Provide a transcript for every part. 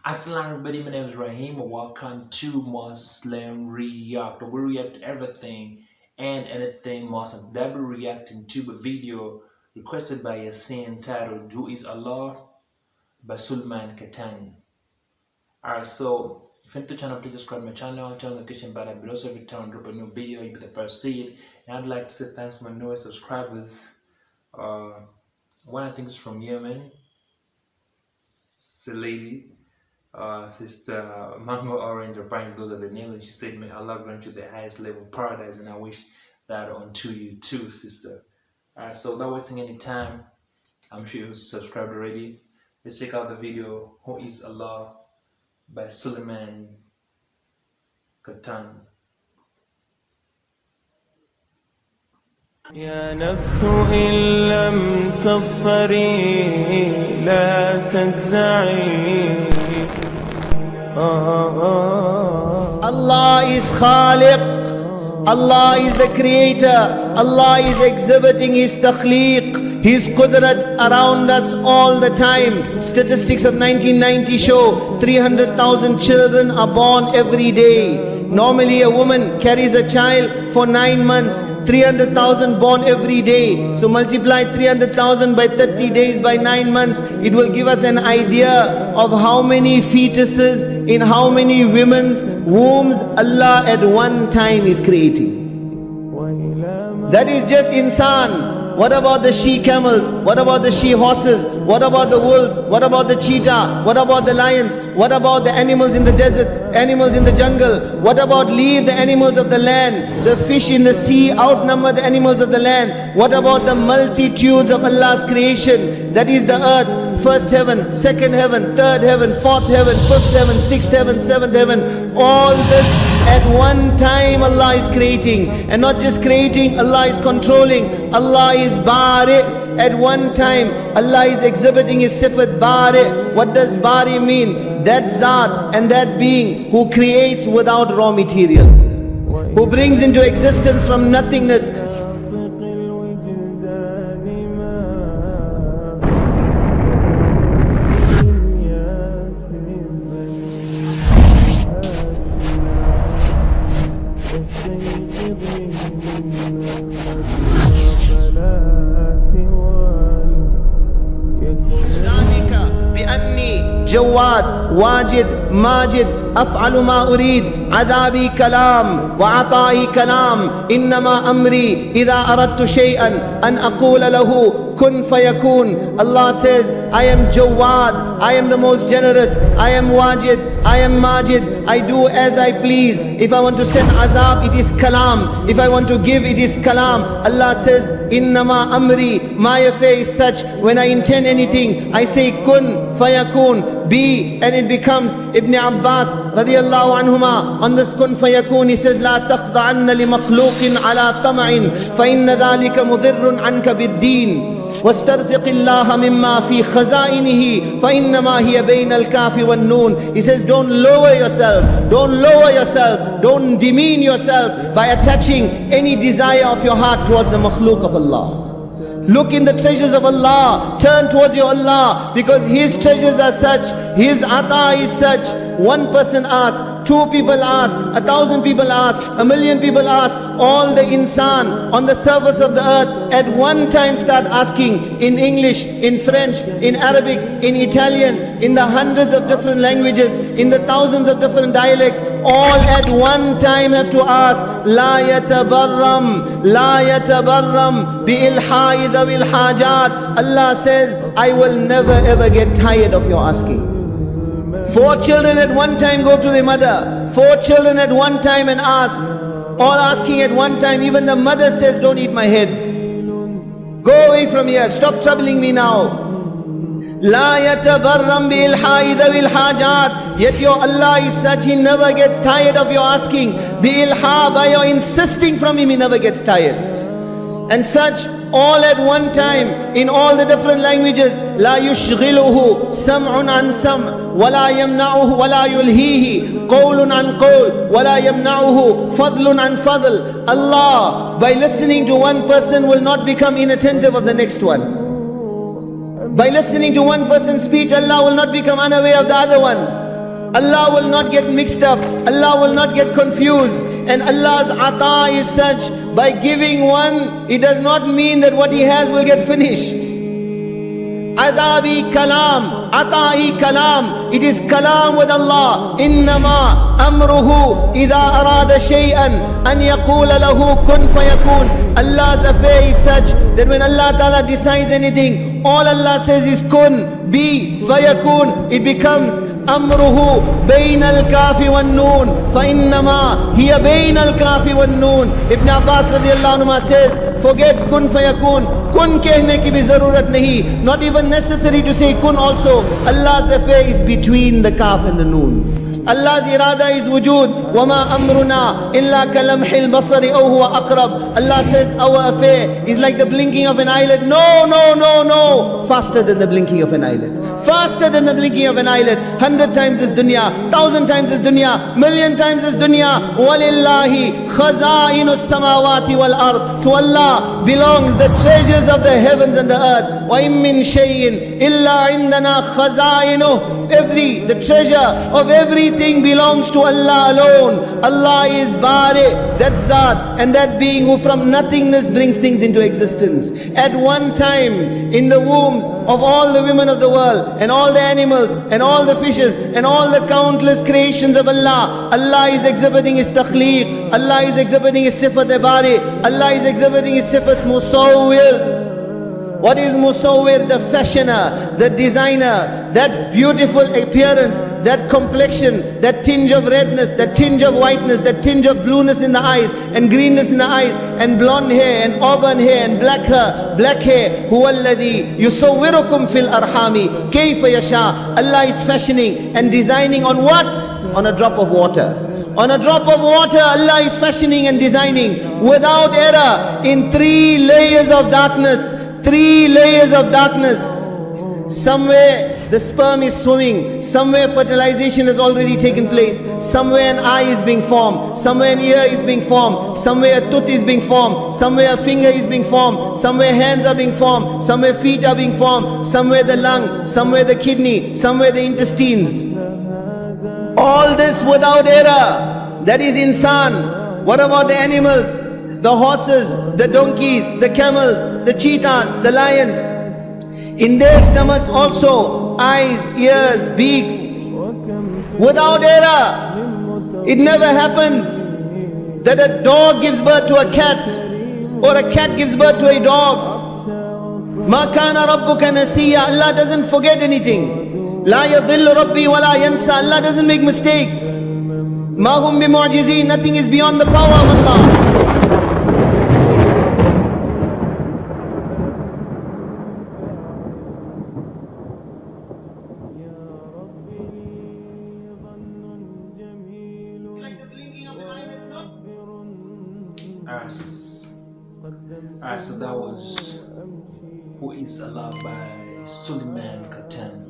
Assalamu everybody, my name is Rahim and welcome to Muslim React. We react to everything and anything Muslim. That we're reacting to a video requested by Yasin titled Who is Allah by Suleiman Khatani. Alright, so if you're new to the channel, please subscribe to my channel, turn the notification button below so every time I drop a new video, you'll be the first to see it. And I'd like to say thanks to my newest subscribers. One I think is from Yemen, Lady. Sister Mango Orange or Brian Blue of the name, and she said, "May Allah grant you the highest level of paradise," and I wish that unto you too, sister. So without wasting any time, I'm sure you're subscribed already. Let's check out the video. Who is Allah by Suleiman Khatani. يا نفس إن لم تظفري لا تجزعي. Allah is Khaliq, Allah is the creator, Allah is exhibiting His takhliq, His qudrat around us all the time. Statistics of 1990 show 300,000 children are born every day. Normally a woman carries a child for 9 months, 300,000 born every day. So multiply 300,000 by 30 days by 9 months. It will give us an idea of how many fetuses in how many women's wombs Allah at one time is creating. That is just insan. What about the she-camels? What about the she-horses? What about the wolves? What about the cheetah? What about the lions? What about the animals in the deserts? Animals in the jungle? What about leave the animals of the land? The fish in the sea outnumber the animals of the land. What about the multitudes of Allah's creation? That is the earth. First heaven, second heaven, third heaven, fourth heaven, fifth heaven, sixth heaven, seventh heaven. All this at one time Allah is creating. And not just creating, Allah is controlling. Allah is Bari. At one time Allah is exhibiting His sifat Bari. What does Bari mean? That Zat and that being who creates without raw material, who brings into existence from nothingness. جواد واجد ماجد أفعل ما أريد عذابي كلام وعطائي كلام إنما أمري إذا أردت شيئا أن أقول له كن فيكون. Allah says, I am Jawad, I am the most generous, I am Wajid, I am Majid, I do as I please. If I want to send azab, it is kalam. If I want to give, it is kalam. Allah says, Innama amri, my affair is such, when I intend anything, I say kun fayakun, be, and it becomes. Ibn Abbas radiyallahu anhuma, on this kun fayakun, he says, La takhda'anna li makhluqin ala tama'in, fa inna dhalika mudhirrun anka bid-deen. واسترزق الله مما في خزائنه فإنما هي بين الكاف والنون. He says, don't lower yourself, don't demean yourself by attaching any desire of your heart towards the makhluk of Allah. Look in the treasures of Allah, turn towards your Allah, because His treasures are such, His ata is such. One person asks, 2 people ask, 1,000 people ask, 1,000,000 people ask, all the insan on the surface of the earth at one time start asking in English, in French, in Arabic, in Italian, in the hundreds of different languages, in the thousands of different dialects, all at one time have to ask, La yatabarram bi-ilha'i dhawil hajat. Allah says, I will never ever get tired of your asking. 4 children at one time go to the mother, 4 children at one time and ask, all asking at one time. Even the mother says, don't eat my head, go away from here, stop troubling me now. La yatabarram bi-ilha'i dhawil hajat. Yet your Allah is such, He never gets tired of your asking. Bi-ilha, by your insisting from Him, He never gets tired. And such, all at one time, in all the different languages. La yushghiluhu sam'un an sam' wala yamna'uhu wala yulhihi qawlun an qawl wala yamna'uhu fadlun an fadl. Allah, by listening to one person, will not become inattentive of the next one. By listening to one person's speech, Allah will not become unaware of the other one. Allah will not get mixed up, Allah will not get confused. And Allah's ata is such, by giving one, it does not mean that what he has will get finished. Adabi kalam, ata'i kalam. It is kalam with Allah. Innama amruhu idha arada shay'an an yaqula lahu kun fayakun. Allah's affair is such that when Allah Ta'ala decides anything, all Allah says is kun, be, fayakun. It becomes أمره بين الكاف والنون فإنما هي بين الكاف والنون. Ibn Abbas radiallahu anhu says, forget kun fayakun. Kun kehne ki bhi zarurat nahi. Not even necessary to say kun also. Allah's affair is between the kaf and the noon. Allah's irada is wujud. وَمَا أَمْرُنَا إِلَّا كَلَمْحِ الْبَصَرِ أَوْ هُوَ أَقْرَبُ. Allah says our affair is like the blinking of an eyelid. No, no, no, no. Faster than the blinking of an eyelid. Faster than the blinking of an eyelid. 100 times this dunya, 1,000 times this dunya, million times this dunya. وَلِلَّهِ خَزَائِنُ السَّمَاوَاتِ وَالْأَرْضِ. To Allah belongs the treasures of the heavens and the earth. وَإِن مِّن شَيْءٍ إِلَّا عِندَنَا خَزَائِنُهُ. The treasure of everything belongs to Allah alone. Allah is Bari, that Zat, and that being who from nothingness brings things into existence. At one time, in the wombs of all the women of the world, and all the animals, and all the fishes, and all the countless creations of Allah, Allah is exhibiting His takhliq, Allah is exhibiting His sifat Bari, Allah is exhibiting His sifat Musawwir. What is Musawwir? The fashioner, the designer, that beautiful appearance, that complexion, that tinge of redness, that tinge of whiteness, that tinge of blueness in the eyes, and greenness in the eyes, and blonde hair, and auburn hair, and black hair. Huwa alladhi yusawwirukum fil arhami kayfa yasha. Allah is fashioning and designing on what? On a drop of water. On a drop of water, Allah is fashioning and designing without error in 3 layers of darkness. 3 layers of darkness. Somewhere the sperm is swimming, somewhere fertilization has already taken place, somewhere an eye is being formed, somewhere an ear is being formed, somewhere a tooth is being formed, somewhere a finger is being formed, somewhere hands are being formed, somewhere feet are being formed, somewhere the lung, somewhere the kidney, somewhere the intestines. All this without error. That is insan. What about the animals? The horses, the donkeys, the camels, the cheetahs, the lions. In their stomachs also, eyes, ears, beaks. Without error. It never happens that a dog gives birth to a cat, or a cat gives birth to a dog. Ma kana rabbuka nasiya. Allah doesn't forget anything. La yadhillu rabbi wa la yansa. Allah doesn't make mistakes. Ma hum bimu'jizeen. Nothing is beyond the power of Allah. Alright, so that was Who is Allah by Suleiman khatani.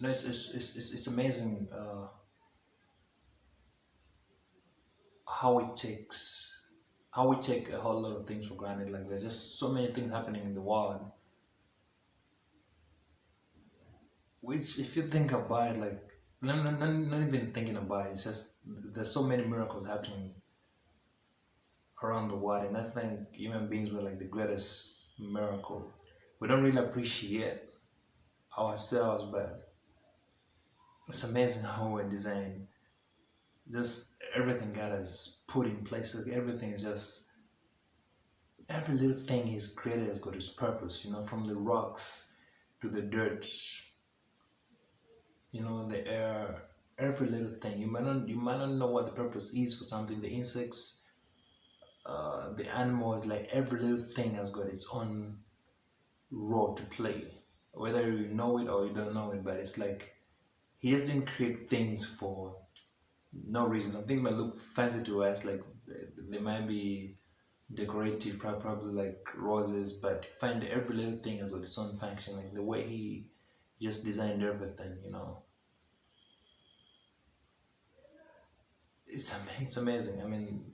No, it's amazing how we take a whole lot of things for granted. Like there's just so many things happening in the world, which if you think about it, like not even thinking about it, it's just there's so many miracles happening around the world, and I think human beings were like the greatest miracle. We don't really appreciate ourselves, but it's amazing how we're designed. Just everything God has put in place. Like everything is just every little thing He's created has got His purpose. From the rocks to the dirt, the air, every little thing. You might not know what the purpose is for something. The insects, the animals, like every little thing has got its own role to play, whether you know it or you don't know it. But it's like He just didn't create things for no reason. Some things might look fancy to us, like they might be decorative, probably like roses, but find every little thing has got its own function. Like the way He just designed everything, it's amazing. I mean,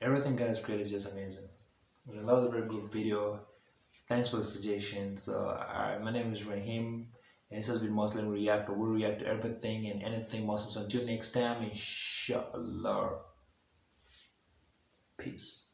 everything God has created is just amazing. That was a very good video. Thanks for the suggestion. So, my name is Rahim, and this has been Muslim Reactor. We react to everything and anything Muslims. Until next time, inshallah. Peace.